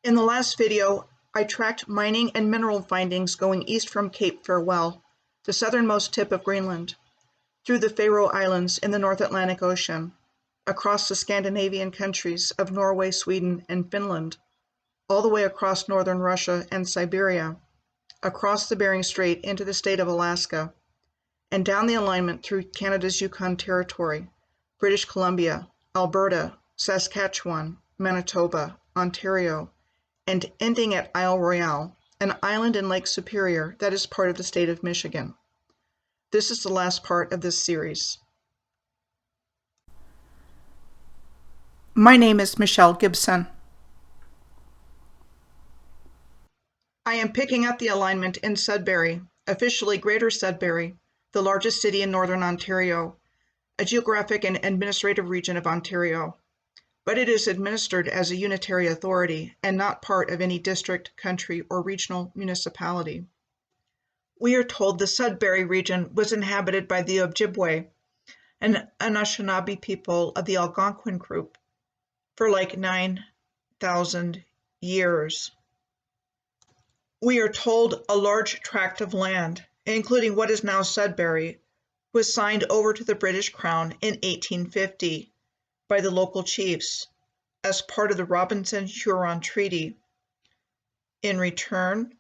In the last video, I tracked mining and mineral findings going east from Cape Farewell, the southernmost tip of Greenland, through the Faroe Islands in the North Atlantic Ocean, across the Scandinavian countries of Norway, Sweden, and Finland, all the way across northern Russia and Siberia, across the Bering Strait into the state of Alaska, and down the alignment through Canada's Yukon Territory, British Columbia, Alberta, Saskatchewan, Manitoba, Ontario, and ending at Isle Royale, an island in Lake Superior that is part of the state of Michigan. This is the last part of this series. My name is Michelle Gibson. I am picking up the alignment in Sudbury, officially Greater Sudbury, the largest city in northern Ontario, a geographic and administrative region of Ontario, but it is administered as a unitary authority and not part of any district, country, or regional municipality. We are told the Sudbury region was inhabited by the Ojibwe, an Anishinaabe people of the Algonquin group, for like 9,000 years. We are told a large tract of land, including what is now Sudbury, was signed over to the British Crown in 1850 by the local chiefs as part of the Robinson-Huron Treaty. In return,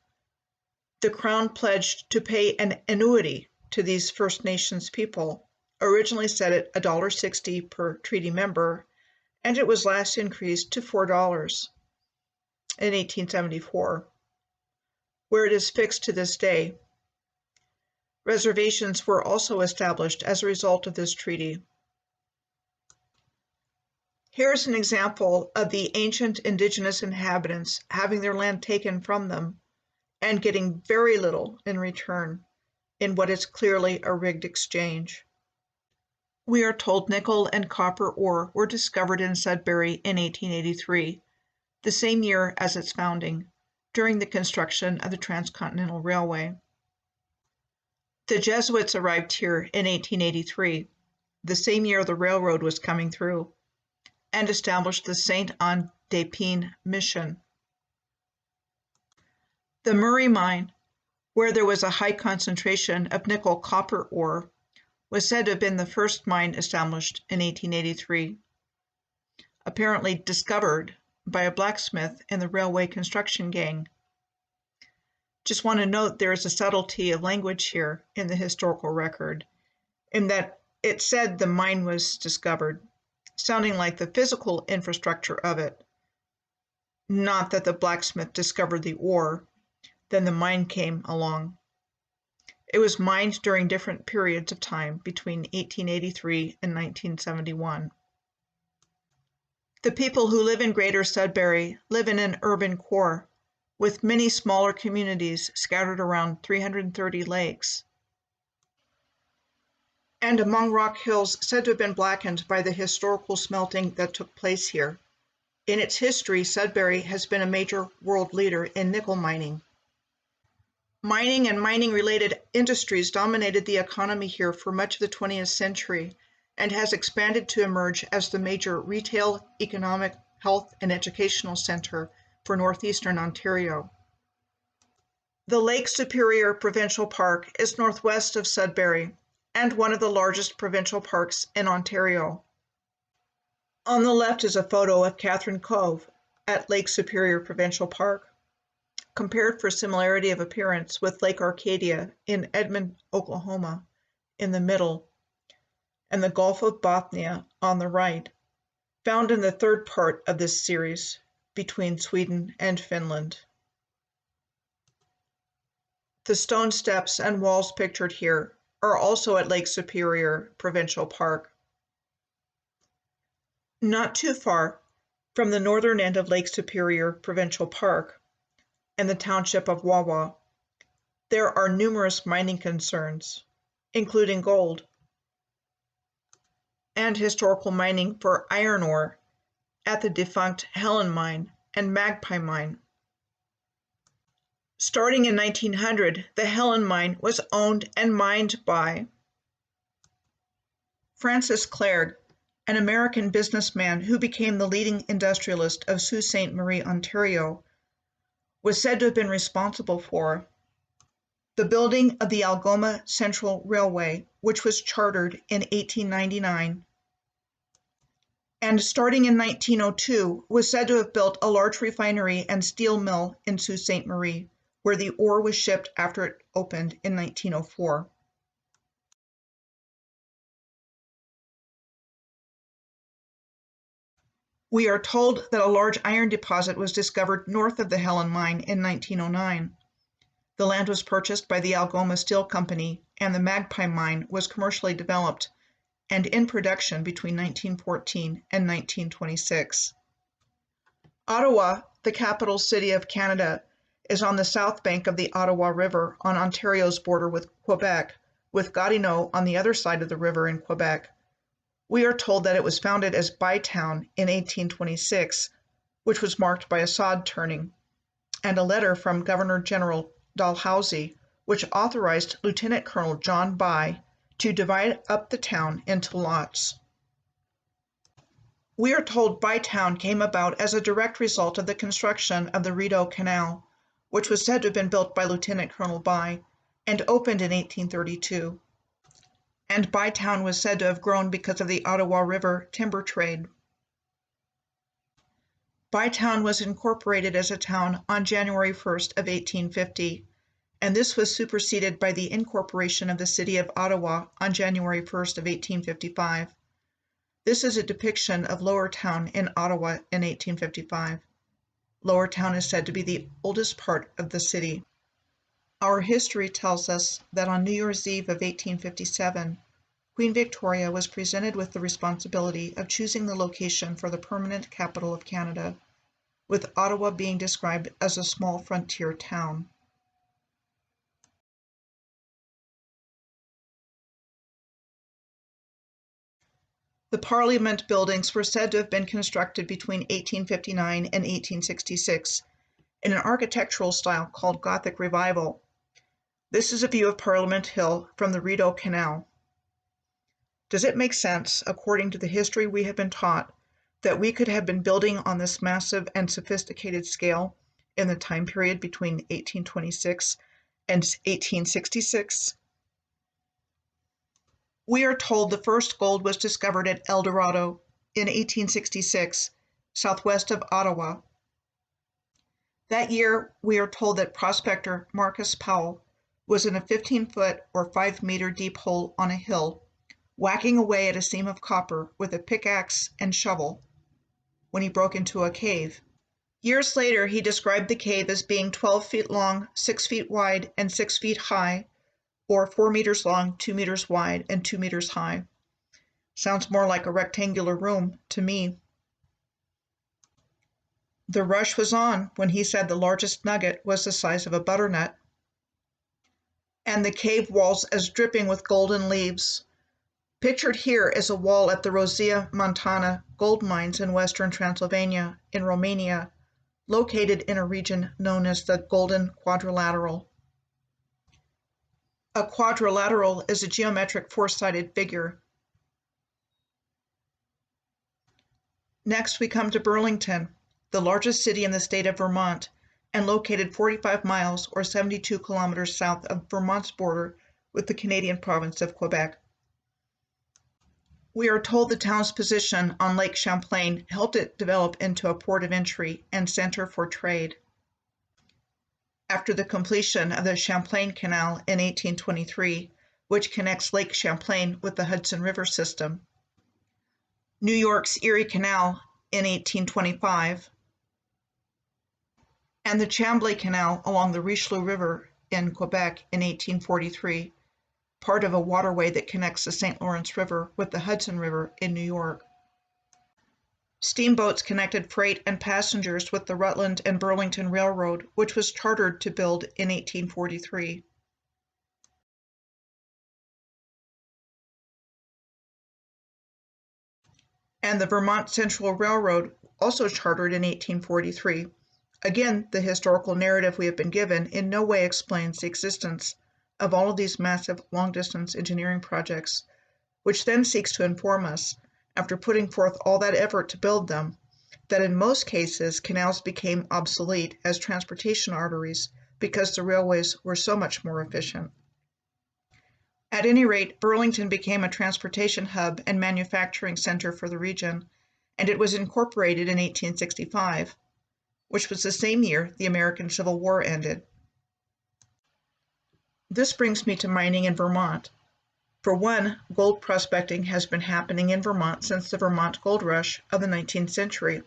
the Crown pledged to pay an annuity to these First Nations people, originally set at $1.60 per treaty member, and it was last increased to $4 in 1874, where it is fixed to this day. Reservations were also established as a result of this treaty. Here is an example of the ancient indigenous inhabitants having their land taken from them and getting very little in return in what is clearly a rigged exchange. We are told nickel and copper ore were discovered in Sudbury in 1883, the same year as its founding, during the construction of the Transcontinental Railway. The Jesuits arrived here in 1883, the same year the railroad was coming through, and established the Saint-Anne-des-Pins mission. The Murray mine, where there was a high concentration of nickel-copper ore, was said to have been the first mine established in 1883, apparently discovered by a blacksmith in the railway construction gang. Just want to note there is a subtlety of language here in the historical record, in that it said the mine was discovered, sounding like the physical infrastructure of it, not that the blacksmith discovered the ore, then the mine came along. It was mined during different periods of time between 1883 and 1971. The people who live in Greater Sudbury live in an urban core, with many smaller communities scattered around 330 lakes, and among rock hills said to have been blackened by the historical smelting that took place here. In its history, Sudbury has been a major world leader in nickel mining. Mining and mining-related industries dominated the economy here for much of the 20th century and has expanded to emerge as the major retail, economic, health, and educational center for northeastern Ontario. The Lake Superior Provincial Park is northwest of Sudbury and one of the largest provincial parks in Ontario. On the left is a photo of Catherine Cove at Lake Superior Provincial Park, compared for similarity of appearance with Lake Arcadia in Edmond, Oklahoma, in the middle, and the Gulf of Bothnia on the right, found in the third part of this series between Sweden and Finland. The stone steps and walls pictured here are also at Lake Superior Provincial Park. Not too far from the northern end of Lake Superior Provincial Park and the township of Wawa, there are numerous mining concerns, including gold, and historical mining for iron ore at the defunct Helen Mine and Magpie Mine. Starting in 1900, the Helen Mine was owned and mined by Francis Clergue, an American businessman who became the leading industrialist of Sault Ste. Marie, Ontario, was said to have been responsible for the building of the Algoma Central Railway, which was chartered in 1899, and starting in 1902 was said to have built a large refinery and steel mill in Sault Ste. Marie, where the ore was shipped after it opened in 1904. We are told that a large iron deposit was discovered north of the Helen mine in 1909. The land was purchased by the Algoma Steel Company, and the Magpie mine was commercially developed and in production between 1914 and 1926. Ottawa, the capital city of Canada, is on the south bank of the Ottawa River on Ontario's border with Quebec, with Gatineau on the other side of the river in Quebec. We are told that it was founded as Bytown in 1826, which was marked by a sod turning, and a letter from Governor General Dalhousie, which authorized Lieutenant Colonel John By to divide up the town into lots. We are told Bytown came about as a direct result of the construction of the Rideau Canal, which was said to have been built by Lieutenant Colonel By and opened in 1832. And Bytown was said to have grown because of the Ottawa River timber trade. Bytown was incorporated as a town on January 1st of 1850, and this was superseded by the incorporation of the city of Ottawa on January 1st of 1855. This is a depiction of Lower Town in Ottawa in 1855. Lower Town is said to be the oldest part of the city. Our history tells us that on New Year's Eve of 1857, Queen Victoria was presented with the responsibility of choosing the location for the permanent capital of Canada, with Ottawa being described as a small frontier town. The Parliament buildings were said to have been constructed between 1859 and 1866 in an architectural style called Gothic Revival. This is a view of Parliament Hill from the Rideau Canal. Does it make sense, according to the history we have been taught, that we could have been building on this massive and sophisticated scale in the time period between 1826 and 1866? We are told the first gold was discovered at El Dorado in 1866, southwest of Ottawa. That year, we are told that prospector Marcus Powell was in a 15-foot or 5-meter deep hole on a hill, whacking away at a seam of copper with a pickaxe and shovel when he broke into a cave. Years later, he described the cave as being 12 feet long, 6 feet wide, and 6 feet high, or 4 meters long, 2 meters wide, and 2 meters high. Sounds more like a rectangular room to me. The rush was on when he said the largest nugget was the size of a butternut, and the cave walls as dripping with golden leaves. Pictured here is a wall at the Rosia Montana gold mines in western Transylvania, in Romania, located in a region known as the Golden Quadrilateral. A quadrilateral is a geometric four-sided figure. Next, we come to Burlington, the largest city in the state of Vermont, and located 45 miles or 72 kilometers south of Vermont's border with the Canadian province of Quebec. We are told the town's position on Lake Champlain helped it develop into a port of entry and center for trade. After the completion of the Champlain Canal in 1823, which connects Lake Champlain with the Hudson River system, New York's Erie Canal in 1825, and the Chambly Canal along the Richelieu River in Quebec in 1843, part of a waterway that connects the St. Lawrence River with the Hudson River in New York. Steamboats connected freight and passengers with the Rutland and Burlington Railroad, which was chartered to build in 1843. And the Vermont Central Railroad, also chartered in 1843. Again, the historical narrative we have been given in no way explains the existence of all of these massive long-distance engineering projects, which then seeks to inform us, after putting forth all that effort to build them, that in most cases canals became obsolete as transportation arteries because the railways were so much more efficient. At any rate, Burlington became a transportation hub and manufacturing center for the region, and it was incorporated in 1865, which was the same year the American Civil War ended. This brings me to mining in Vermont. For one, gold prospecting has been happening in Vermont since the Vermont Gold Rush of the 19th century.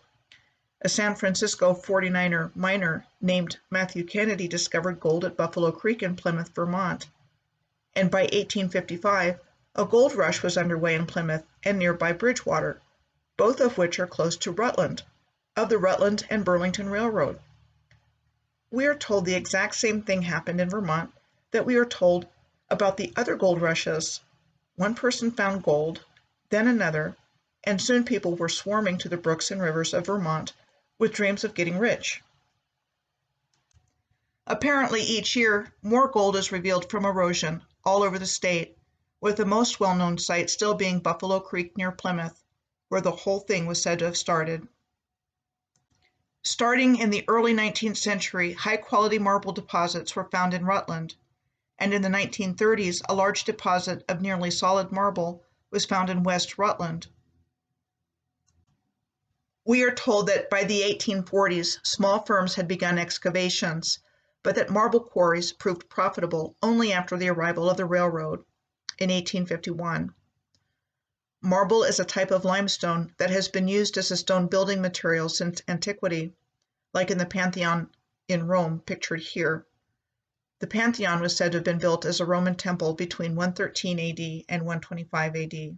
A San Francisco 49er miner named Matthew Kennedy discovered gold at Buffalo Creek in Plymouth, Vermont. And by 1855, a gold rush was underway in Plymouth and nearby Bridgewater, both of which are close to Rutland, of the Rutland and Burlington Railroad. We are told the exact same thing happened in Vermont that we are told about the other gold rushes. One person found gold, then another, and soon people were swarming to the brooks and rivers of Vermont with dreams of getting rich. Apparently, each year, more gold is revealed from erosion all over the state, with the most well-known site still being Buffalo Creek near Plymouth, where the whole thing was said to have started. Starting in the early 19th century, high-quality marble deposits were found in Rutland, and in the 1930s, a large deposit of nearly solid marble was found in West Rutland. We are told that by the 1840s, small firms had begun excavations, but that marble quarries proved profitable only after the arrival of the railroad in 1851. Marble is a type of limestone that has been used as a stone building material since antiquity, like in the Pantheon in Rome, pictured here. The Pantheon was said to have been built as a Roman temple between 113 AD and 125 AD.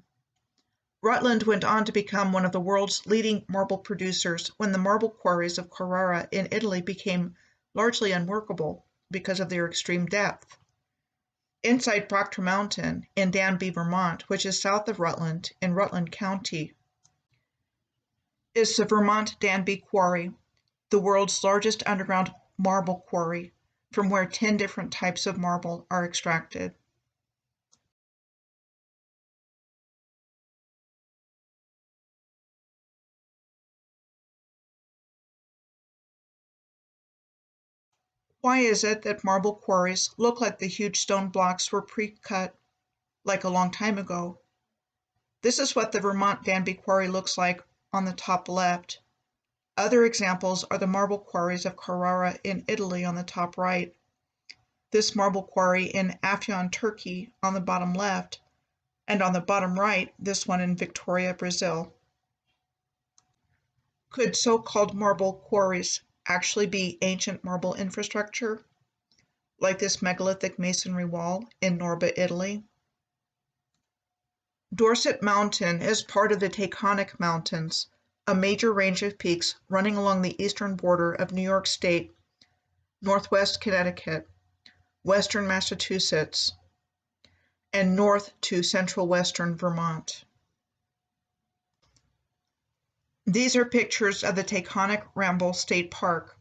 Rutland went on to become one of the world's leading marble producers when the marble quarries of Carrara in Italy became largely unworkable because of their extreme depth. Inside Proctor Mountain in Danby, Vermont, which is south of Rutland in Rutland County, is the Vermont Danby Quarry, the world's largest underground marble quarry, from where 10 different types of marble are extracted. Why is it that marble quarries look like the huge stone blocks were pre-cut like a long time ago? This is what the Vermont Danby Quarry looks like on the top left. Other examples are the marble quarries of Carrara in Italy on the top right, this marble quarry in Afyon, Turkey on the bottom left, and on the bottom right, this one in Victoria, Brazil. Could so-called marble quarries actually be ancient marble infrastructure, like this megalithic masonry wall in Norba, Italy? Dorset Mountain is part of the Taconic Mountains, a major range of peaks running along the eastern border of New York State, northwest Connecticut, western Massachusetts, and north to central western Vermont. These are pictures of the Taconic Ramble State Park.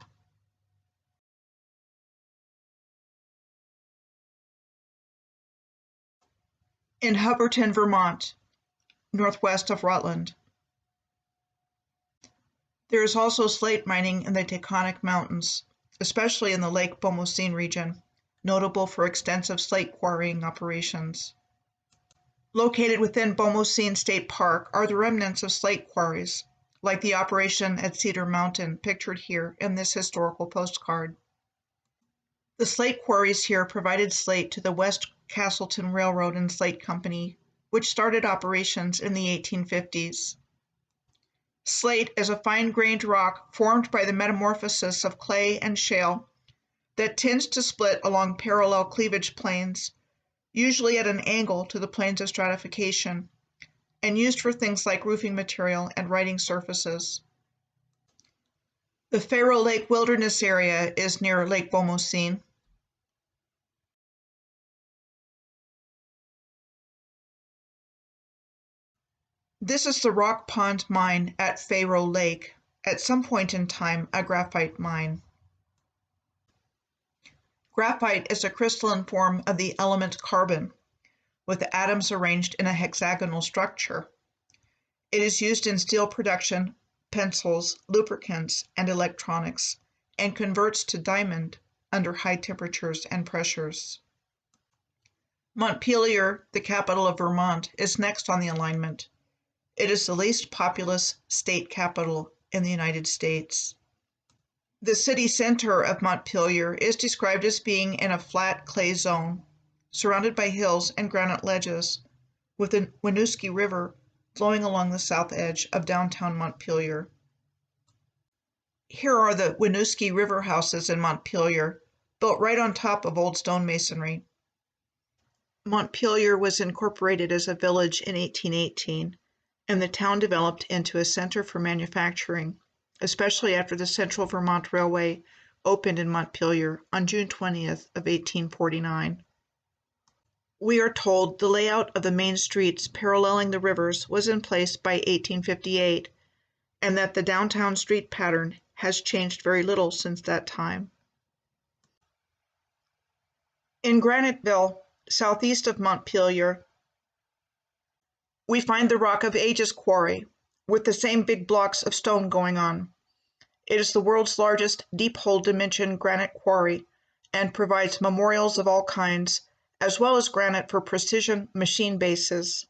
In Hubbardton, Vermont, northwest of Rutland. There is also slate mining in the Taconic Mountains, especially in the Lake Bomoseen region, notable for extensive slate quarrying operations. Located within Bomoseen State Park are the remnants of slate quarries, like the operation at Cedar Mountain pictured here in this historical postcard. The slate quarries here provided slate to the West Castleton Railroad and Slate Company, which started operations in the 1850s. Slate is a fine-grained rock formed by the metamorphosis of clay and shale that tends to split along parallel cleavage planes, usually at an angle to the planes of stratification, and used for things like roofing material and writing surfaces. The Faroe Lake Wilderness Area is near Lake Bomoseen. This is the Rock Pond Mine at Faroe Lake, at some point in time a graphite mine. Graphite is a crystalline form of the element carbon, with the atoms arranged in a hexagonal structure. It is used in steel production pencils, lubricants, and electronics, and converts to diamond under high temperatures and pressures. Montpelier, the capital of Vermont, is next on the alignment. It is the least populous state capital in the United States. The city center of Montpelier is described as being in a flat clay zone, surrounded by hills and granite ledges, with the Winooski River flowing along the south edge of downtown Montpelier. Here are the Winooski River houses in Montpelier, built right on top of old stone masonry. Montpelier was incorporated as a village in 1818, and the town developed into a center for manufacturing, especially after the Central Vermont Railway opened in Montpelier on June 20th of 1849. We are told the layout of the main streets paralleling the rivers was in place by 1858, and that the downtown street pattern has changed very little since that time. In Graniteville, southeast of Montpelier, we find the Rock of Ages quarry, with the same big blocks of stone going on. It is the world's largest deep-hole dimension granite quarry and provides memorials of all kinds, as well as granite for precision machine bases.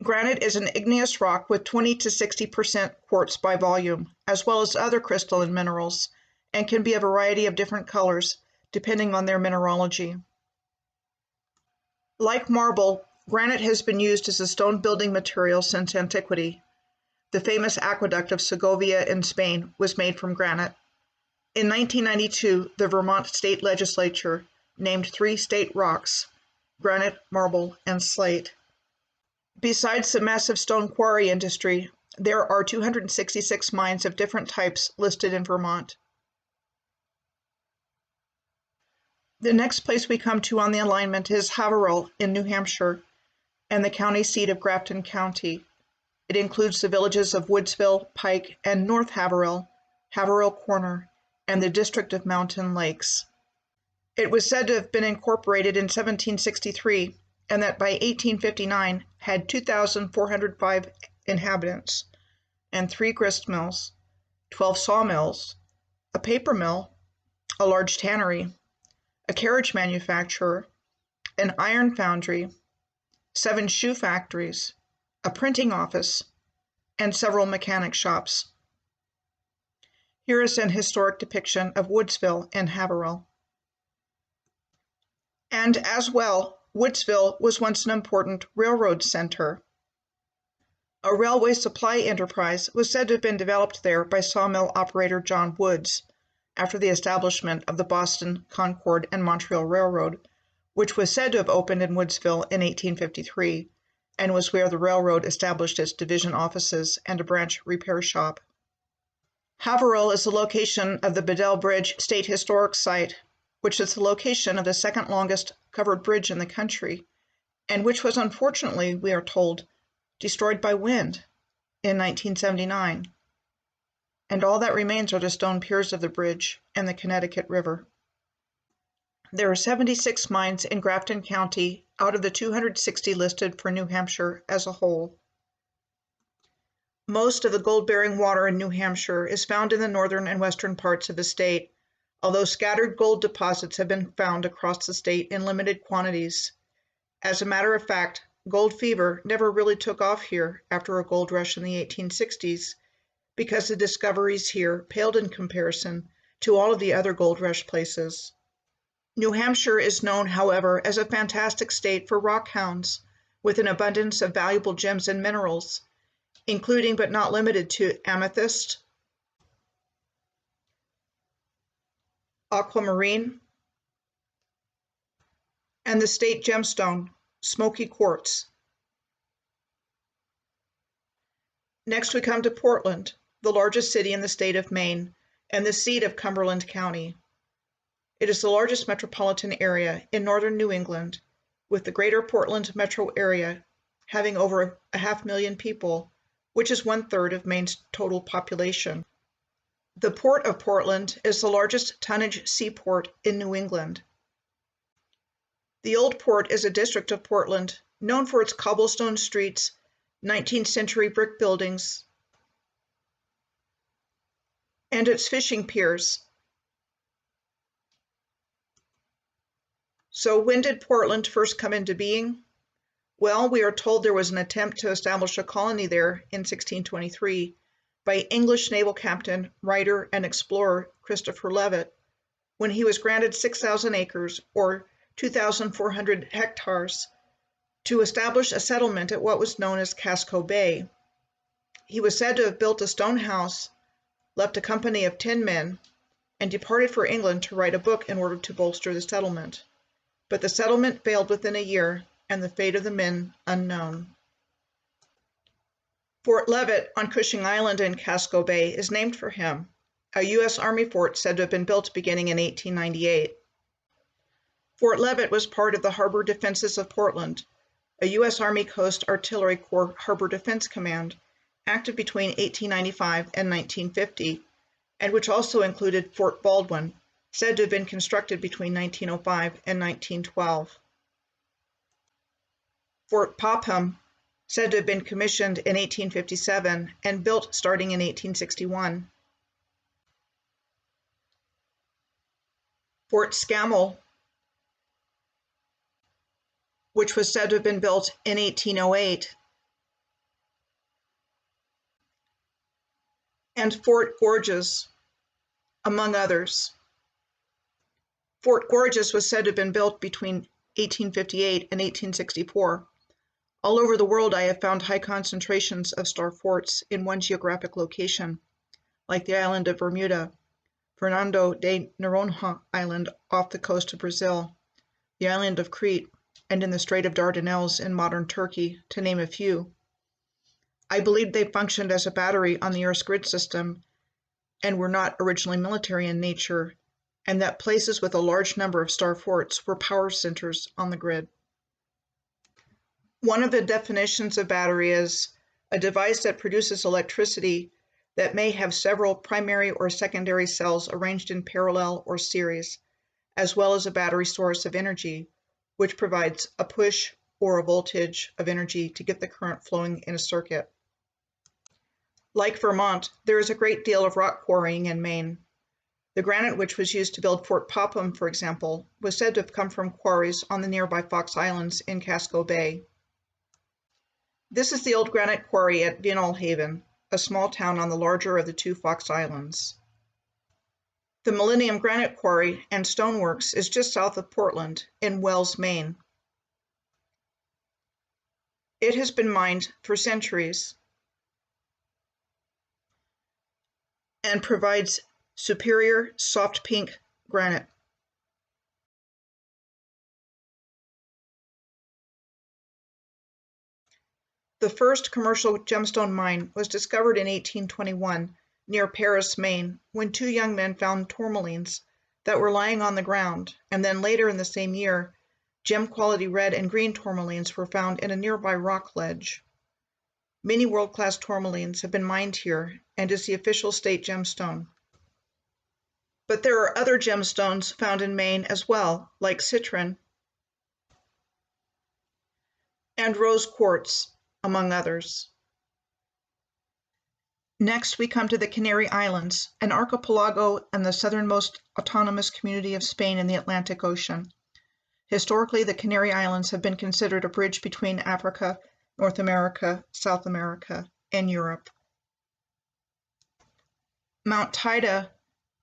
Granite is an igneous rock with 20 to 60% quartz by volume, as well as other crystalline minerals, and can be a variety of different colors, depending on their mineralogy. Like marble, granite has been used as a stone building material since antiquity. The famous aqueduct of Segovia in Spain was made from granite. In 1992, the Vermont State Legislature named 3 state rocks: granite, marble, and slate. Besides the massive stone quarry industry, there are 266 mines of different types listed in Vermont. The next place we come to on the alignment is Haverhill in New Hampshire, and the county seat of Grafton County. It includes the villages of Woodsville, Pike, and North Haverhill, Haverhill Corner, and the district of Mountain Lakes. It was said to have been incorporated in 1763, and that by 1859 had 2,405 inhabitants, and 3 grist mills, 12 sawmills, a paper mill, a large tannery, a carriage manufacturer, an iron foundry, 7 shoe factories, a printing office, and several mechanic shops. Here is an historic depiction of Woodsville and Haverhill. And as well, Woodsville was once an important railroad center. A railway supply enterprise was said to have been developed there by sawmill operator John Woods after the establishment of the Boston, Concord, and Montreal Railroad, which was said to have opened in Woodsville in 1853, and was where the railroad established its division offices and a branch repair shop. Haverhill is the location of the Bedell Bridge State Historic Site, which is the location of the second longest covered bridge in the country, and which was unfortunately, we are told, destroyed by wind in 1979. And all that remains are the stone piers of the bridge and the Connecticut River. There are 76 mines in Grafton County out of the 260 listed for New Hampshire as a whole. Most of the gold-bearing water in New Hampshire is found in the northern and western parts of the state, although scattered gold deposits have been found across the state in limited quantities. As a matter of fact, gold fever never really took off here after a gold rush in the 1860s, because the discoveries here paled in comparison to all of the other gold rush places. New Hampshire is known, however, as a fantastic state for rock hounds, with an abundance of valuable gems and minerals, including but not limited to amethyst, aquamarine, and the state gemstone, smoky quartz. Next we come to Portland, the largest city in the state of Maine, and the seat of Cumberland County. It is the largest metropolitan area in northern New England, with the Greater Portland metro area having over 500,000 people, which is 1/3 of Maine's total population. The Port of Portland is the largest tonnage seaport in New England. The Old Port is a district of Portland known for its cobblestone streets, 19th century brick buildings, and its fishing piers. So when did Portland first come into being? Well, we are told there was an attempt to establish a colony there in 1623 by English naval captain, writer, and explorer Christopher Levitt, when he was granted 6,000 acres, or 2,400 hectares, to establish a settlement at what was known as Casco Bay. He was said to have built a stone house, left a company of 10 men, and departed for England to write a book in order to bolster the settlement. But the settlement failed within a year, and the fate of the men unknown. Fort Leavitt on Cushing Island in Casco Bay is named for him, a U.S. Army fort said to have been built beginning in 1898. Fort Leavitt was part of the Harbor Defenses of Portland, a U.S. Army Coast Artillery Corps Harbor Defense Command, active between 1895 and 1950, and which also included Fort Baldwin, said to have been constructed between 1905 and 1912. Fort Popham, said to have been commissioned in 1857 and built starting in 1861. Fort Scammell, which was said to have been built in 1808. And Fort Gorges, among others. Fort Gorges was said to have been built between 1858 and 1864. All over the world, I have found high concentrations of star forts in one geographic location, like the island of Bermuda, Fernando de Noronha Island off the coast of Brazil, the island of Crete, and in the Strait of Dardanelles in modern Turkey, to name a few. I believe they functioned as a battery on the Earth's grid system and were not originally military in nature, and that places with a large number of star forts were power centers on the grid. One of the definitions of battery is a device that produces electricity that may have several primary or secondary cells arranged in parallel or series, as well as a battery source of energy, which provides a push or a voltage of energy to get the current flowing in a circuit. Like Vermont, there is a great deal of rock quarrying in Maine. The granite which was used to build Fort Popham, for example, was said to have come from quarries on the nearby Fox Islands in Casco Bay. This is the old granite quarry at Vinalhaven, a small town on the larger of the two Fox Islands. The Millennium Granite Quarry and Stoneworks is just south of Portland in Wells, Maine. It has been mined for centuries and provides superior soft pink granite. The first commercial gemstone mine was discovered in 1821 near Paris, Maine, when two young men found tourmalines that were lying on the ground, and then later in the same year, gem-quality red and green tourmalines were found in a nearby rock ledge. Many world-class tourmalines have been mined here and is the official state gemstone. But there are other gemstones found in Maine as well, like citron and rose quartz, among others. Next, we come to the Canary Islands, an archipelago and the southernmost autonomous community of Spain in the Atlantic Ocean. Historically, the Canary Islands have been considered a bridge between Africa, North America, South America, and Europe. Mount Teide,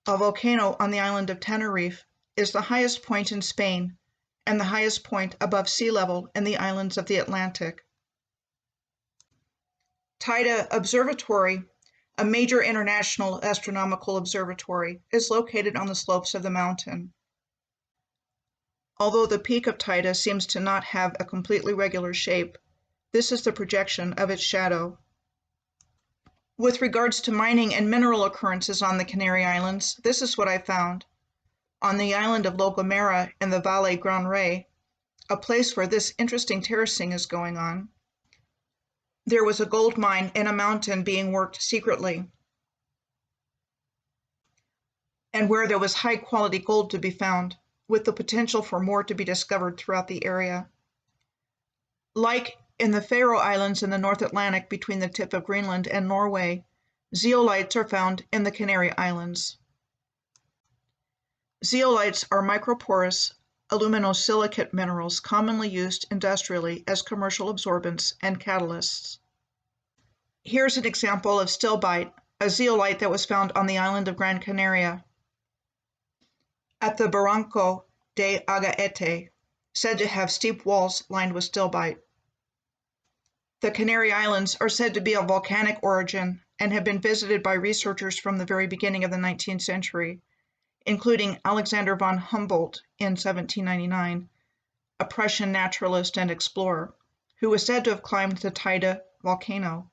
a volcano on the island of Tenerife, is the highest point in Spain and the highest point above sea level in the islands of the Atlantic. Teide Observatory, a major international astronomical observatory, is located on the slopes of the mountain. Although the peak of Teide seems to not have a completely regular shape, this is the projection of its shadow. With regards to mining and mineral occurrences on the Canary Islands, this is what I found. On the island of La Gomera in the Valle Gran Rey, a place where this interesting terracing is going on, there was a gold mine in a mountain being worked secretly, and where there was high-quality gold to be found, with the potential for more to be discovered throughout the area. Like in the Faroe Islands in the North Atlantic between the tip of Greenland and Norway, Zeolites are found in the Canary Islands. Zeolites are microporous aluminosilicate minerals commonly used industrially as commercial absorbents and catalysts. Here's an example of stilbite, a zeolite that was found on the island of Gran Canaria at the Barranco de Agaete, said to have steep walls lined with stilbite. The Canary Islands are said to be of volcanic origin and have been visited by researchers from the very beginning of the 19th century, including Alexander von Humboldt in 1799, a Prussian naturalist and explorer, who was said to have climbed the Teide volcano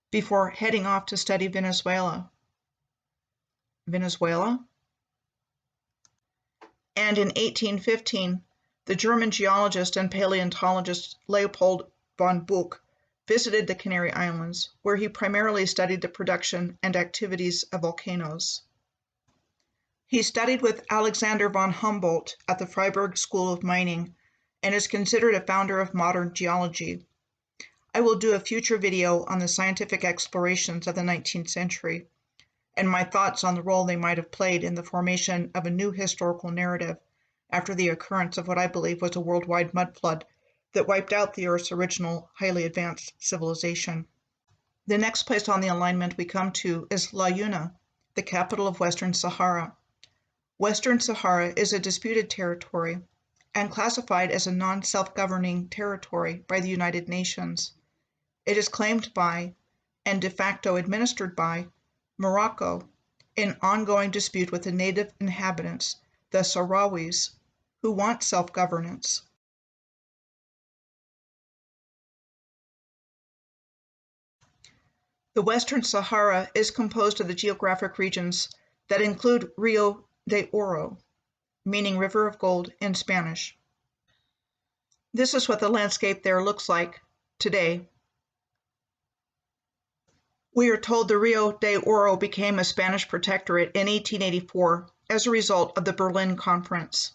before heading off to study Venezuela. And in 1815, the German geologist and paleontologist Leopold von Buch visited the Canary Islands, where he primarily studied the production and activities of volcanoes. He studied with Alexander von Humboldt at the Freiburg School of Mining and is considered a founder of modern geology. I will do a future video on the scientific explorations of the 19th century and my thoughts on the role they might have played in the formation of a new historical narrative after the occurrence of what I believe was a worldwide mud flood that wiped out the Earth's original highly advanced civilization. The next place on the alignment we come to is La Una, the capital of Western Sahara. Western Sahara is a disputed territory and classified as a non-self-governing territory by the United Nations. It is claimed by, and de facto administered by, Morocco, in ongoing dispute with the native inhabitants, the Sahrawis, who want self-governance. The Western Sahara is composed of the geographic regions that include Rio de Oro, meaning River of Gold in Spanish. This is what the landscape there looks like today. We are told the Rio de Oro became a Spanish protectorate in 1884 as a result of the Berlin Conference.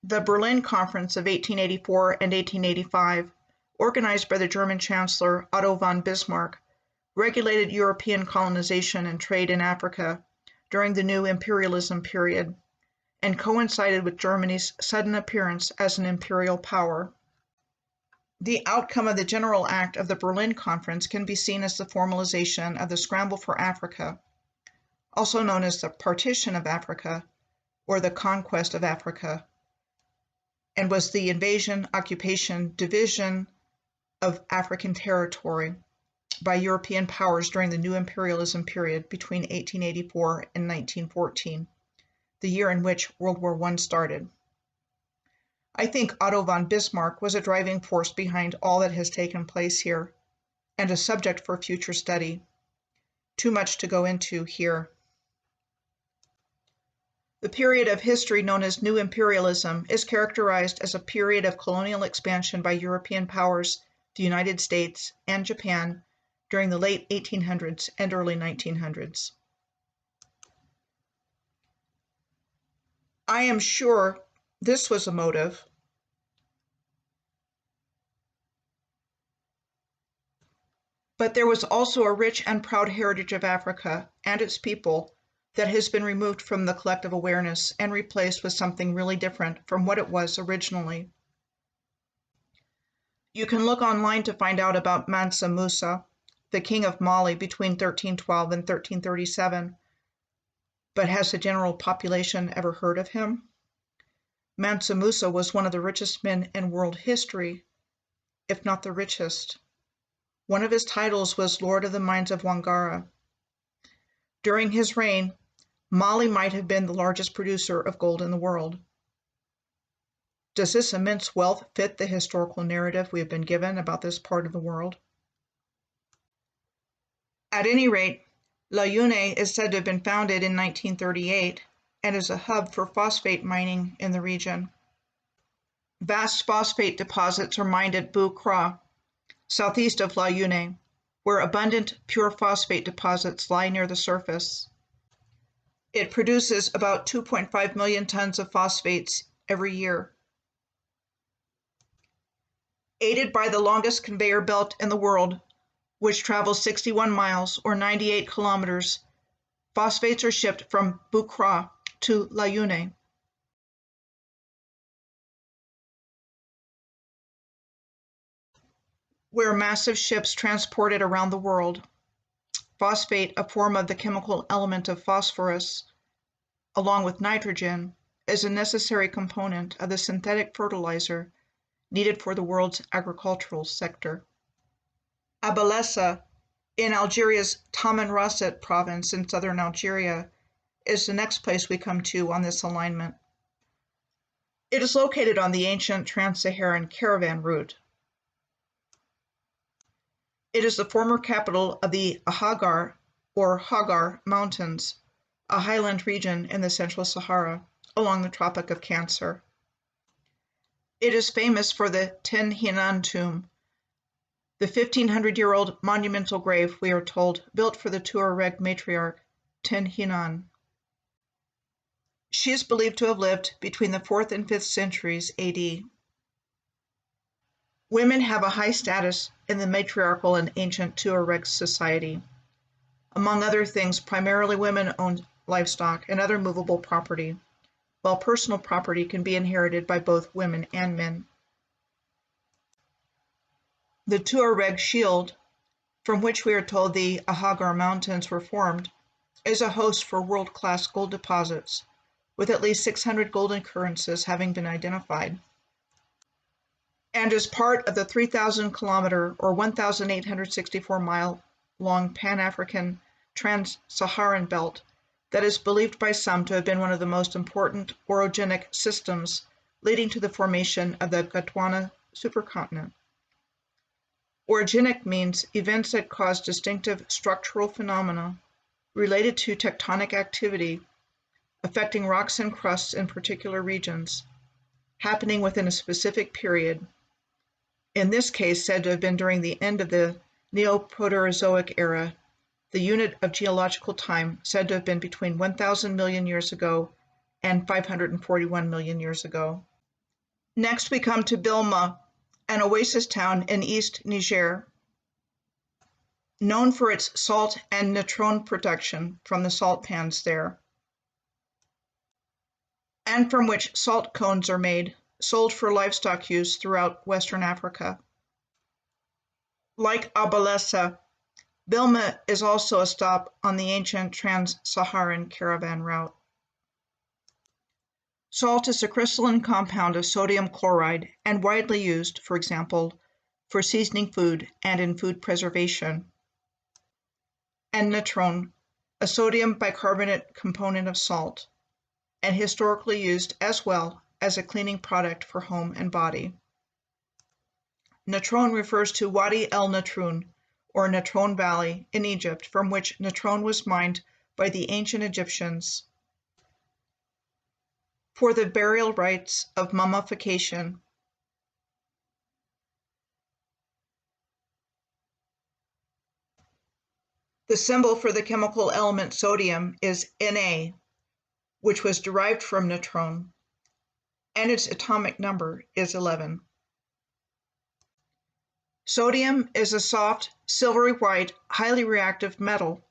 The Berlin Conference of 1884 and 1885, organized by the German Chancellor Otto von Bismarck, regulated European colonization and trade in Africa during the new imperialism period, and coincided with Germany's sudden appearance as an imperial power. The outcome of the General Act of the Berlin Conference can be seen as the formalization of the Scramble for Africa, also known as the Partition of Africa or the Conquest of Africa, and was the invasion, occupation, division of African territory by European powers during the new imperialism period between 1884 and 1914, the year in which World War I started. I think Otto von Bismarck was a driving force behind all that has taken place here, and a subject for future study. Too much to go into here. The period of history known as New Imperialism is characterized as a period of colonial expansion by European powers, the United States, and Japan during the late 1800s and early 1900s. I am sure this was a motive. But there was also a rich and proud heritage of Africa and its people that has been removed from the collective awareness and replaced with something really different from what it was originally. You can look online to find out about Mansa Musa, the king of Mali between 1312 and 1337, but has the general population ever heard of him? Mansa Musa was one of the richest men in world history, if not the richest. One of his titles was Lord of the Mines of Wangara. During his reign, Mali might have been the largest producer of gold in the world. Does this immense wealth fit the historical narrative we have been given about this part of the world? At any rate, La Une is said to have been founded in 1938 and is a hub for phosphate mining in the region. Vast phosphate deposits are mined at Bou Craa, southeast of La Une, where abundant pure phosphate deposits lie near the surface. It produces about 2.5 million tons of phosphates every year. Aided by the longest conveyor belt in the world, which travels 61 miles or 98 kilometers. Phosphates are shipped from Bucra to Layune. Where massive ships transport it around the world. Phosphate, a form of the chemical element of phosphorus, along with nitrogen, is a necessary component of the synthetic fertilizer needed for the world's agricultural sector. Abalessa, in Algeria's Tamanrasset province in southern Algeria, is the next place we come to on this alignment. It is located on the ancient trans-Saharan caravan route. It is the former capital of the Ahaggar or Hagar Mountains, a highland region in the Central Sahara along the Tropic of Cancer. It is famous for the Ten Hinan tomb, the 1,500-year-old monumental grave, we are told, built for the Tuareg matriarch Ten Hinan. She is believed to have lived between the 4th and 5th centuries AD. Women have a high status in the matriarchal and ancient Tuareg society. Among other things, primarily women own livestock and other movable property, while personal property can be inherited by both women and men. The Tuareg shield, from which we are told the Ahaggar Mountains were formed, is a host for world-class gold deposits, with at least 600 gold occurrences having been identified, and is part of the 3,000-kilometer or 1,864-mile-long Pan-African Trans-Saharan belt that is believed by some to have been one of the most important orogenic systems leading to the formation of the Gondwana supercontinent. Orogenic means events that cause distinctive structural phenomena related to tectonic activity affecting rocks and crusts in particular regions, happening within a specific period, in this case said to have been during the end of the Neoproterozoic era, the unit of geological time said to have been between 1,000 million years ago and 541 million years ago. Next we come to Bilma, an oasis town in East Niger, known for its salt and natron production from the salt pans there, and from which salt cones are made, sold for livestock use throughout Western Africa. Like Abalessa, Bilma is also a stop on the ancient trans-Saharan caravan route. Salt is a crystalline compound of sodium chloride and widely used, for example, for seasoning food and in food preservation. And natron, a sodium bicarbonate component of salt, and historically used as well as a cleaning product for home and body. Natron refers to Wadi el Natroun, or Natron Valley, in Egypt, from which natron was mined by the ancient Egyptians for the burial rites of mummification. The symbol for the chemical element sodium is Na, which was derived from natron, and its atomic number is 11. Sodium is a soft, silvery white, highly reactive metal.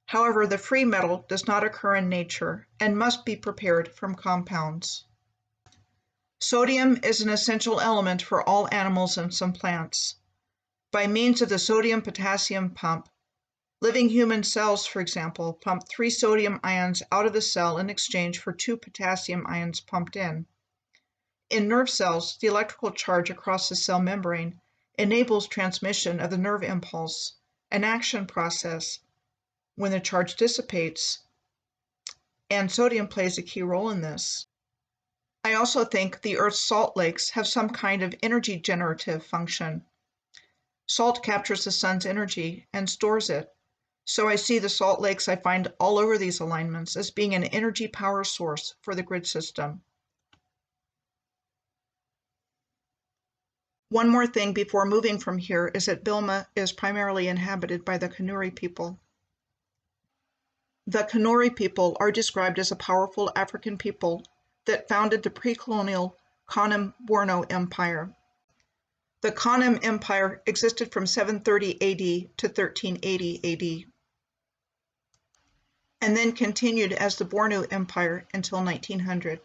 However, the free metal does not occur in nature and must be prepared from compounds. Sodium is an essential element for all animals and some plants. By means of the sodium-potassium pump, living human cells, for example, pump 3 sodium ions out of the cell in exchange for 2 potassium ions pumped in. In nerve cells, the electrical charge across the cell membrane enables transmission of the nerve impulse, an action process, when the charge dissipates, and sodium plays a key role in this. I also think the Earth's salt lakes have some kind of energy generative function. Salt captures the sun's energy and stores it, so I see the salt lakes I find all over these alignments as being an energy power source for the grid system. One more thing before moving from here is that Bilma is primarily inhabited by the Kanuri people. The Kanuri people are described as a powerful African people that founded the pre-colonial Kanem-Borno Empire. The Kanem Empire existed from 730 AD to 1380 AD, and then continued as the Bornu Empire until 1900.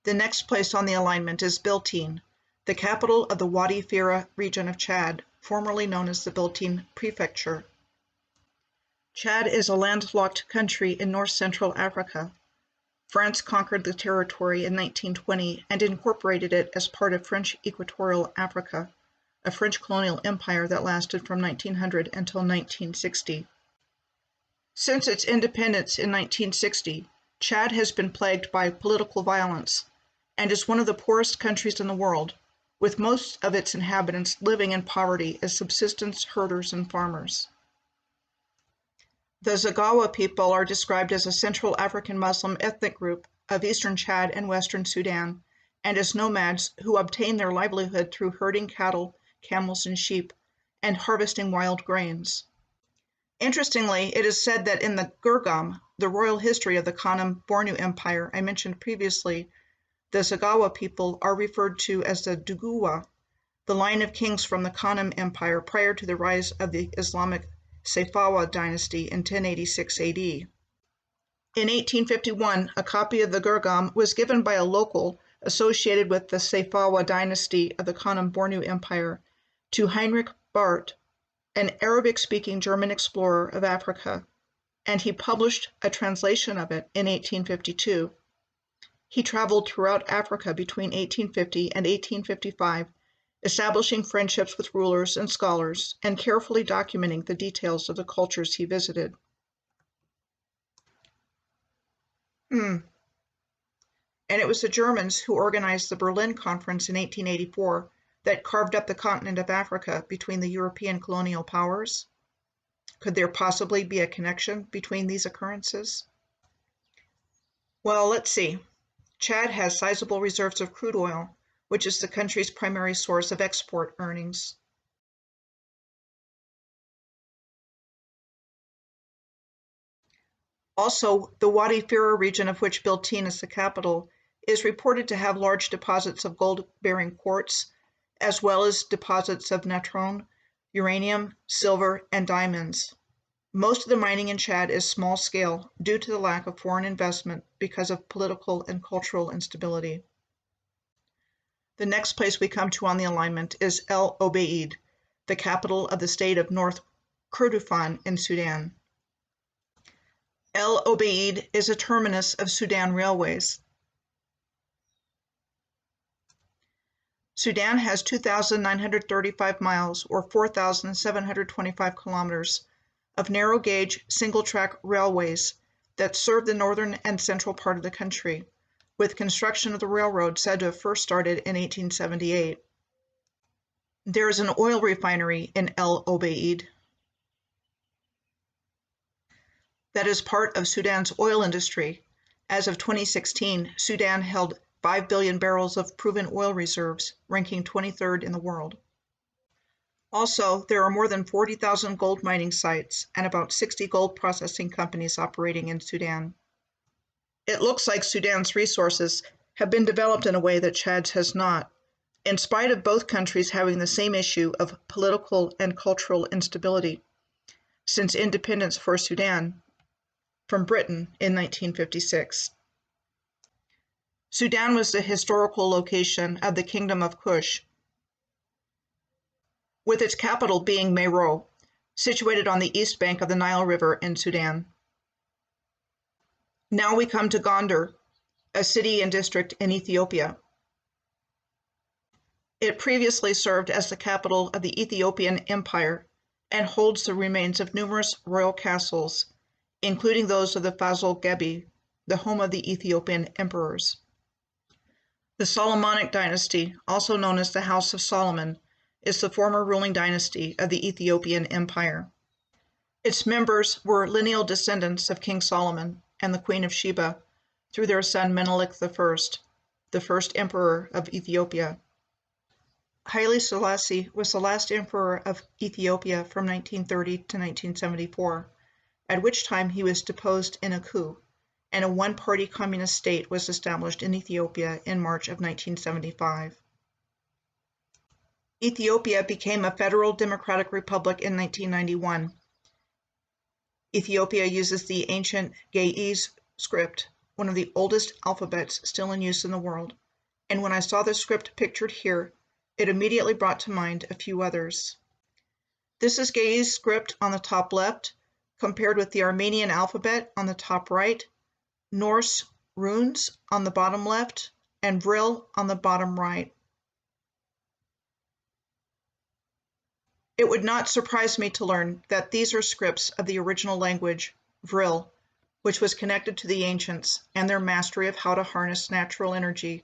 The next place on the alignment is Biltine, the capital of the Wadi Fira region of Chad, formerly known as the Biltine Prefecture. Chad is a landlocked country in north-central Africa. France conquered the territory in 1920 and incorporated it as part of French Equatorial Africa, a French colonial empire that lasted from 1900 until 1960. Since its independence in 1960, Chad has been plagued by political violence and is one of the poorest countries in the world, with most of its inhabitants living in poverty as subsistence herders and farmers. The Zaghawa people are described as a Central African Muslim ethnic group of eastern Chad and western Sudan, and as nomads who obtain their livelihood through herding cattle, camels, and sheep, and harvesting wild grains. Interestingly, it is said that in the Gurgam, the royal history of the Kanem Bornu Empire I mentioned previously, the Zaghawa people are referred to as the Duguwa, the line of kings from the Kanem Empire prior to the rise of the Islamic Safawa dynasty in 1086 AD. In 1851, a copy of the Gurgam was given by a local associated with the Safawa dynasty of the Kanem Bornu Empire to Heinrich Barth, an Arabic-speaking German explorer of Africa, and he published a translation of it in 1852. He traveled throughout Africa between 1850 and 1855, establishing friendships with rulers and scholars, and carefully documenting the details of the cultures he visited. And it was the Germans who organized the Berlin Conference in 1884 that carved up the continent of Africa between the European colonial powers. Could there possibly be a connection between these occurrences? Well, let's see. Chad has sizable reserves of crude oil, which is the country's primary source of export earnings. Also, the Wadi Fira region, of which Biltine is the capital, is reported to have large deposits of gold-bearing quartz, as well as deposits of natron, uranium, silver, and diamonds. Most of the mining in Chad is small-scale due to the lack of foreign investment because of political and cultural instability. The next place we come to on the alignment is El Obeid, the capital of the state of North Kordofan in Sudan. El Obeid is a terminus of Sudan Railways. Sudan has 2,935 miles, or 4,725 kilometers, of narrow-gauge, single-track railways that serve the northern and central part of the country, with construction of the railroad said to have first started in 1878. There is an oil refinery in El Obeid that is part of Sudan's oil industry. As of 2016, Sudan held 5 billion barrels of proven oil reserves, ranking 23rd in the world. Also, there are more than 40,000 gold mining sites and about 60 gold processing companies operating in Sudan. It looks like Sudan's resources have been developed in a way that Chad's has not, in spite of both countries having the same issue of political and cultural instability since independence for Sudan from Britain in 1956. Sudan was the historical location of the Kingdom of Kush, with its capital being Meroe, situated on the east bank of the Nile River in Sudan. Now we come to Gondar, a city and district in Ethiopia. It previously served as the capital of the Ethiopian Empire and holds the remains of numerous royal castles, including those of the Fazl Gebi, the home of the Ethiopian emperors. The Solomonic dynasty, also known as the House of Solomon, is the former ruling dynasty of the Ethiopian Empire. Its members were lineal descendants of King Solomon and the Queen of Sheba through their son Menelik I, the first emperor of Ethiopia. Haile Selassie was the last emperor of Ethiopia from 1930 to 1974, at which time he was deposed in a coup, and a one-party communist state was established in Ethiopia in March of 1975. Ethiopia became a federal democratic republic in 1991. Ethiopia uses the ancient Ge'ez script, one of the oldest alphabets still in use in the world, and when I saw the script pictured here, it immediately brought to mind a few others. This is Ge'ez script on the top left, compared with the Armenian alphabet on the top right, Norse runes on the bottom left, and Vril on the bottom right. It would not surprise me to learn that these are scripts of the original language, Vril, which was connected to the ancients and their mastery of how to harness natural energy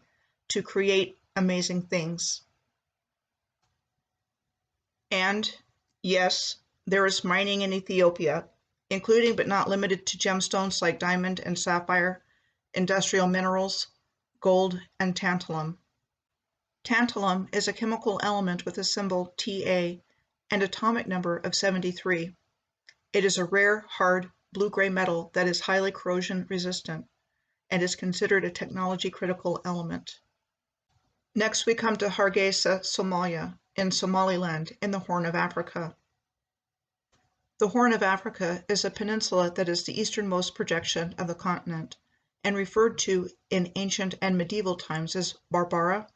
to create amazing things. And yes, there is mining in Ethiopia, including but not limited to gemstones like diamond and sapphire, industrial minerals, gold, and tantalum. Tantalum is a chemical element with a symbol Ta and atomic number of 73. It is a rare, hard, blue-gray metal that is highly corrosion resistant and is considered a technology-critical element. Next, we come to Hargeisa, Somalia, in Somaliland, in the Horn of Africa. The Horn of Africa is a peninsula that is the easternmost projection of the continent and referred to in ancient and medieval times as Barbara,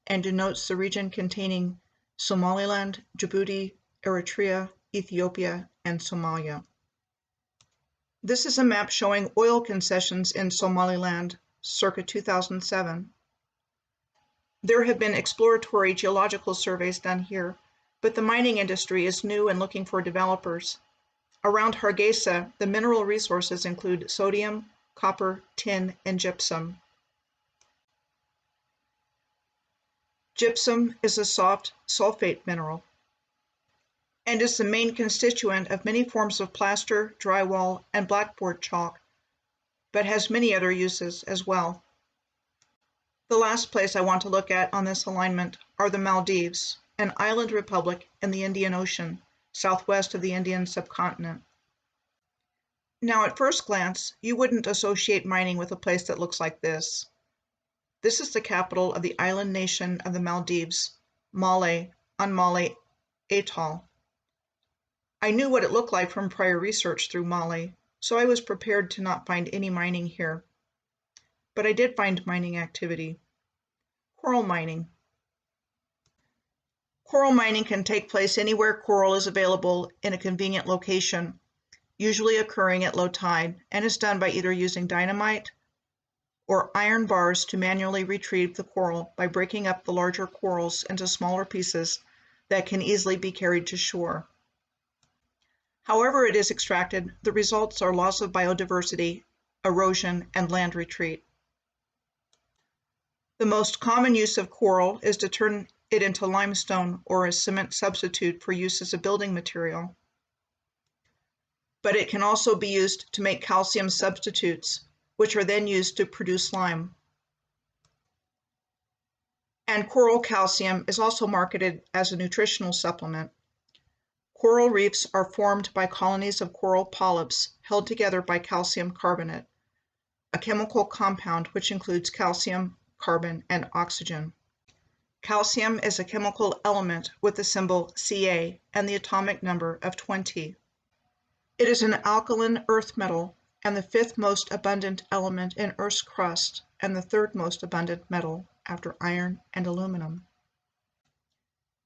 and denotes the region containing Somaliland, Djibouti, Eritrea, Ethiopia, and Somalia. This is a map showing oil concessions in Somaliland circa 2007. There have been exploratory geological surveys done here, but the mining industry is new and looking for developers. Around Hargeisa, the mineral resources include sodium, copper, tin, and gypsum. Gypsum is a soft sulfate mineral and is the main constituent of many forms of plaster, drywall, and blackboard chalk, but has many other uses as well. The last place I want to look at on this alignment are the Maldives, an island republic in the Indian Ocean, southwest of the Indian subcontinent. Now, at first glance, you wouldn't associate mining with a place that looks like this. This is the capital of the island nation of the Maldives, Male, on Male Atoll. I knew what it looked like from prior research through Male, so I was prepared to not find any mining here. But I did find mining activity. Coral mining. Coral mining can take place anywhere coral is available in a convenient location, usually occurring at low tide, and is done by either using dynamite or iron bars to manually retrieve the coral by breaking up the larger corals into smaller pieces that can easily be carried to shore. However it is extracted, the results are loss of biodiversity, erosion, and land retreat. The most common use of coral is to turn it into limestone or a cement substitute for use as a building material. But it can also be used to make calcium substitutes, which are then used to produce lime. And coral calcium is also marketed as a nutritional supplement. Coral reefs are formed by colonies of coral polyps held together by calcium carbonate, a chemical compound which includes calcium, carbon, and oxygen. Calcium is a chemical element with the symbol Ca and the atomic number of 20. It is an alkaline earth metal and the fifth most abundant element in Earth's crust and the third most abundant metal after iron and aluminum.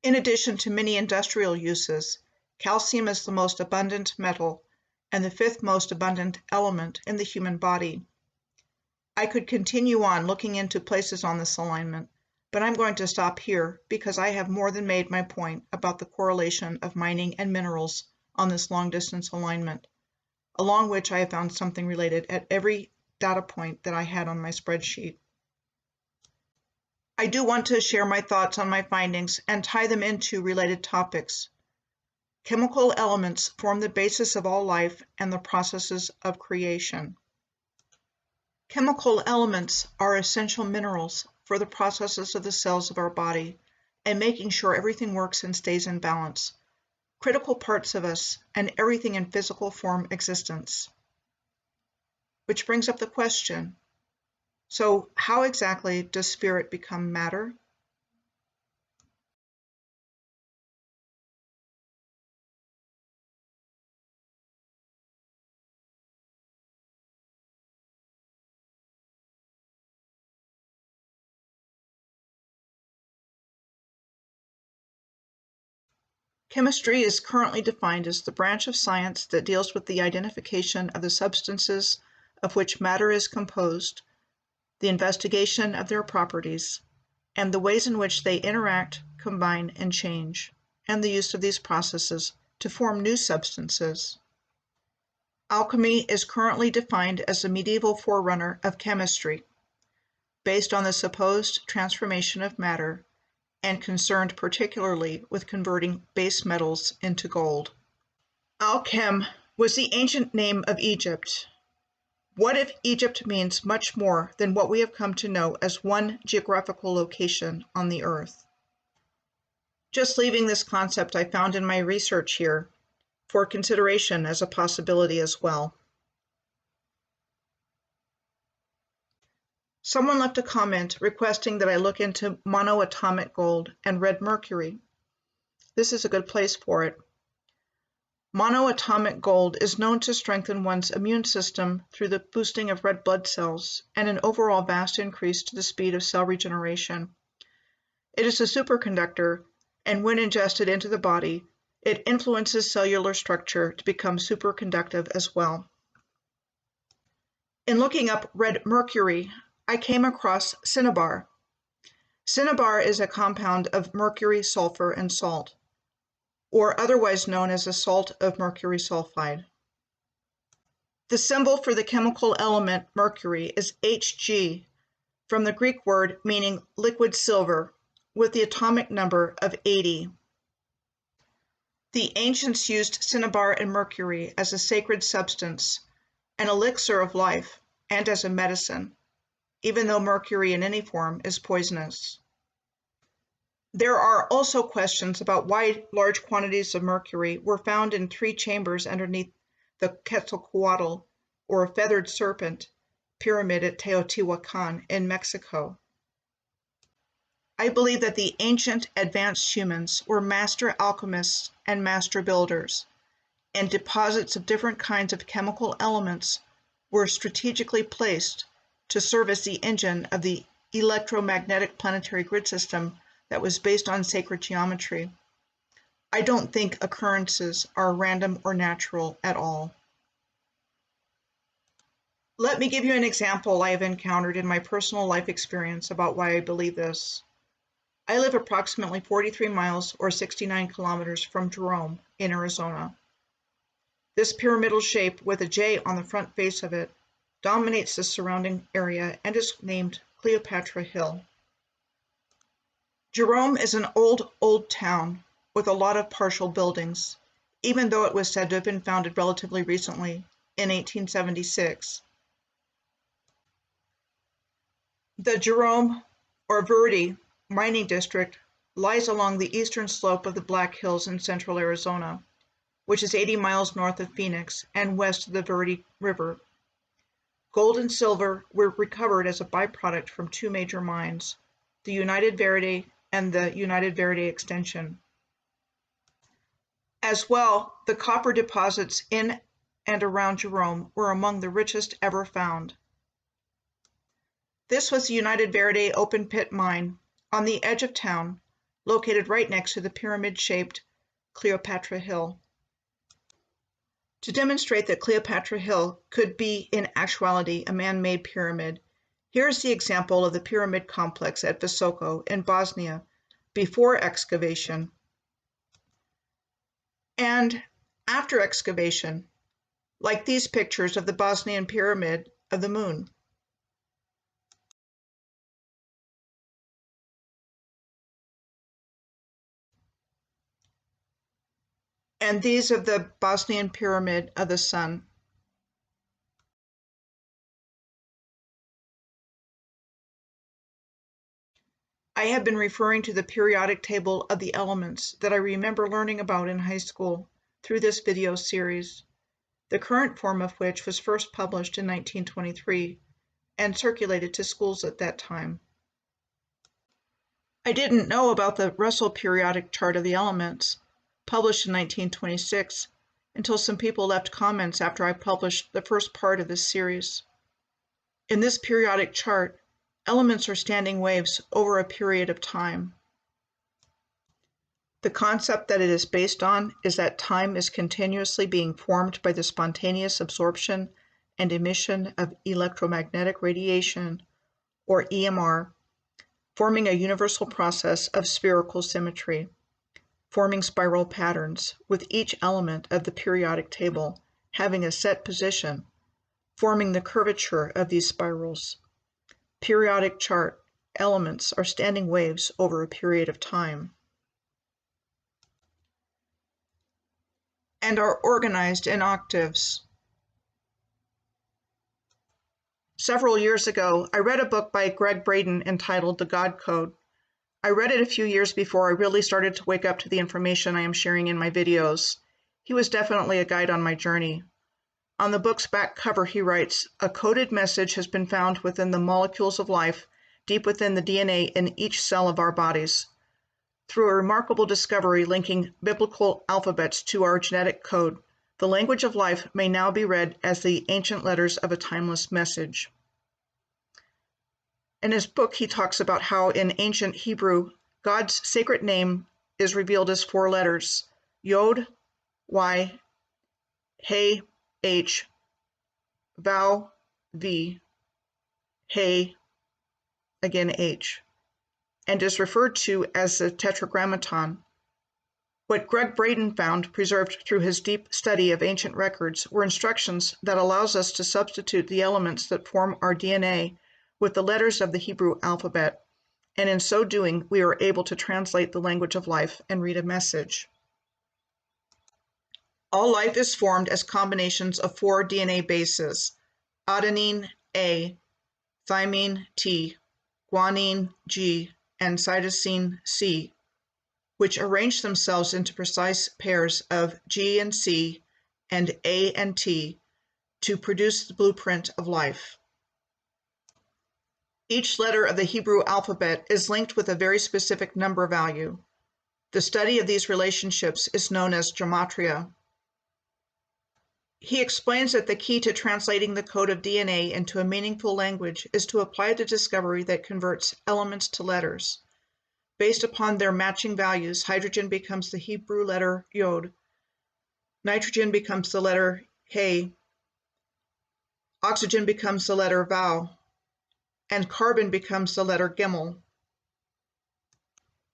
In addition to many industrial uses, calcium is the most abundant metal and the fifth most abundant element in the human body. I could continue on looking into places on this alignment, but I'm going to stop here because I have more than made my point about the correlation of mining and minerals on this long-distance alignment, along which I have found something related at every data point that I had on my spreadsheet. I do want to share my thoughts on my findings and tie them into related topics. Chemical elements form the basis of all life and the processes of creation. Chemical elements are essential minerals for the processes of the cells of our body and making sure everything works and stays in balance. Critical parts of us and everything in physical form existence. Which brings up the question, so how exactly does spirit become matter? Chemistry is currently defined as the branch of science that deals with the identification of the substances of which matter is composed, the investigation of their properties, and the ways in which they interact, combine, and change, and the use of these processes to form new substances. Alchemy is currently defined as the medieval forerunner of chemistry, based on the supposed transformation of matter, and concerned particularly with converting base metals into gold. Alchem was the ancient name of Egypt. What if Egypt means much more than what we have come to know as one geographical location on the earth? Just leaving this concept I found in my research here for consideration as a possibility as well. Someone left a comment requesting that I look into monoatomic gold and red mercury. This is a good place for it. Monoatomic gold is known to strengthen one's immune system through the boosting of red blood cells and an overall vast increase to the speed of cell regeneration. It is a superconductor, and when ingested into the body, it influences cellular structure to become superconductive as well. In looking up red mercury, I came across cinnabar. Cinnabar is a compound of mercury, sulfur, and salt, or otherwise known as a salt of mercury sulfide. The symbol for the chemical element mercury is Hg, from the Greek word meaning liquid silver, with the atomic number of 80. The ancients used cinnabar and mercury as a sacred substance, an elixir of life, and as a medicine, even though mercury in any form is poisonous. There are also questions about why large quantities of mercury were found in 3 chambers underneath the Quetzalcoatl, or feathered serpent, pyramid at Teotihuacan in Mexico. I believe that the ancient advanced humans were master alchemists and master builders, and deposits of different kinds of chemical elements were strategically placed to serve as the engine of the electromagnetic planetary grid system that was based on sacred geometry. I don't think occurrences are random or natural at all. Let me give you an example I have encountered in my personal life experience about why I believe this. I live approximately 43 miles or 69 kilometers from Jerome in Arizona. This pyramidal shape with a J on the front face of it dominates the surrounding area and is named Cleopatra Hill. Jerome is an old town with a lot of partial buildings, even though it was said to have been founded relatively recently, in 1876. The Jerome, or Verde, mining district lies along the eastern slope of the Black Hills in central Arizona, which is 80 miles north of Phoenix and west of the Verde River. Gold and silver were recovered as a byproduct from 2 major mines, the United Verde and the United Verde Extension. As well, the copper deposits in and around Jerome were among the richest ever found. This was the United Verde open pit mine on the edge of town, located right next to the pyramid-shaped Cleopatra Hill. To demonstrate that Cleopatra Hill could be in actuality a man-made pyramid, here is the example of the pyramid complex at Visoko in Bosnia before excavation and after excavation, like these pictures of the Bosnian pyramid of the moon. And these of the Bosnian pyramid of the sun. I have been referring to the periodic table of the elements that I remember learning about in high school through this video series, the current form of which was first published in 1923 and circulated to schools at that time. I didn't know about the Russell periodic chart of the elements, published in 1926, until some people left comments after I published the first part of this series. In this periodic chart, elements are standing waves over a period of time. The concept that it is based on is that time is continuously being formed by the spontaneous absorption and emission of electromagnetic radiation, or EMR, forming a universal process of spherical symmetry, forming spiral patterns, with each element of the periodic table having a set position, forming the curvature of these spirals. Periodic chart elements are standing waves over a period of time, and are organized in octaves. Several years ago, I read a book by Greg Braden entitled The God Code. I read it a few years before I really started to wake up to the information I am sharing in my videos. He was definitely a guide on my journey. On the book's back cover, he writes, "A coded message has been found within the molecules of life, deep within the DNA in each cell of our bodies. Through a remarkable discovery linking biblical alphabets to our genetic code, the language of life may now be read as the ancient letters of a timeless message." In his book, he talks about how in ancient Hebrew, God's sacred name is revealed as 4 letters: Yod, Y, He, H, Vau, V, He, again H, and is referred to as the Tetragrammaton. What Greg Braden found, preserved through his deep study of ancient records, were instructions that allows us to substitute the elements that form our DNA with the letters of the Hebrew alphabet, and in so doing, we are able to translate the language of life and read a message. All life is formed as combinations of 4 DNA bases: adenine, A, thymine, T, guanine, G, and cytosine, C, which arrange themselves into precise pairs of G and C and A and T to produce the blueprint of life. Each letter of the Hebrew alphabet is linked with a very specific number value. The study of these relationships is known as gematria. He explains that the key to translating the code of DNA into a meaningful language is to apply the discovery that converts elements to letters. Based upon their matching values, hydrogen becomes the Hebrew letter Yod, nitrogen becomes the letter He, oxygen becomes the letter Vau, and carbon becomes the letter Gimel.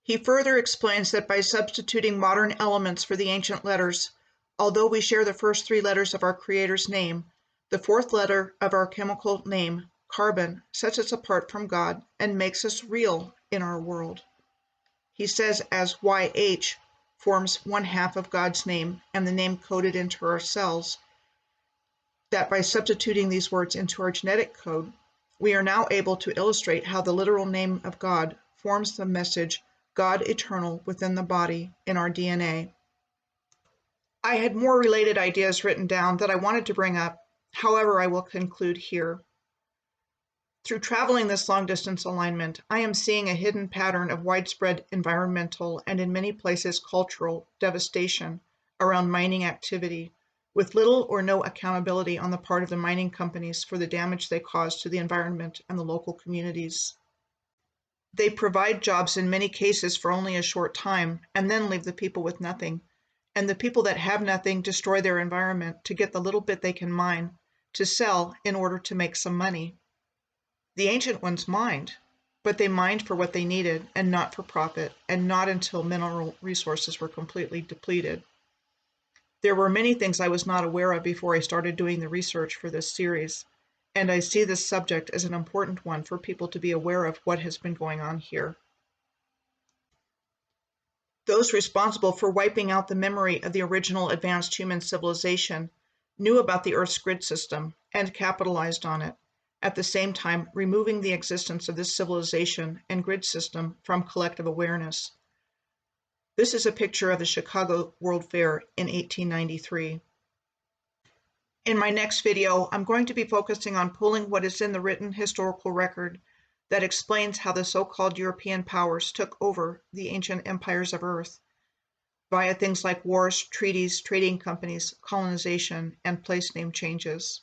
He further explains that by substituting modern elements for the ancient letters, although we share the first 3 letters of our Creator's name, the 4th letter of our chemical name, carbon, sets us apart from God and makes us real in our world. He says as YH forms 1/2 of God's name and the name coded into our cells, that by substituting these words into our genetic code, we are now able to illustrate how the literal name of God forms the message God eternal within the body in our DNA. I had more related ideas written down that I wanted to bring up, however, I will conclude here. Through traveling this long-distance alignment, I am seeing a hidden pattern of widespread environmental and in many places cultural devastation around mining activity, with little or no accountability on the part of the mining companies for the damage they cause to the environment and the local communities. They provide jobs in many cases for only a short time and then leave the people with nothing. And the people that have nothing destroy their environment to get the little bit they can mine to sell in order to make some money. The ancient ones mined, but they mined for what they needed and not for profit, and not until mineral resources were completely depleted. There were many things I was not aware of before I started doing the research for this series, and I see this subject as an important one for people to be aware of what has been going on here. Those responsible for wiping out the memory of the original advanced human civilization knew about the Earth's grid system and capitalized on it, at the same time removing the existence of this civilization and grid system from collective awareness. This is a picture of the Chicago World Fair in 1893. In my next video, I'm going to be focusing on pulling what is in the written historical record that explains how the so-called European powers took over the ancient empires of Earth via things like wars, treaties, trading companies, colonization, and place name changes.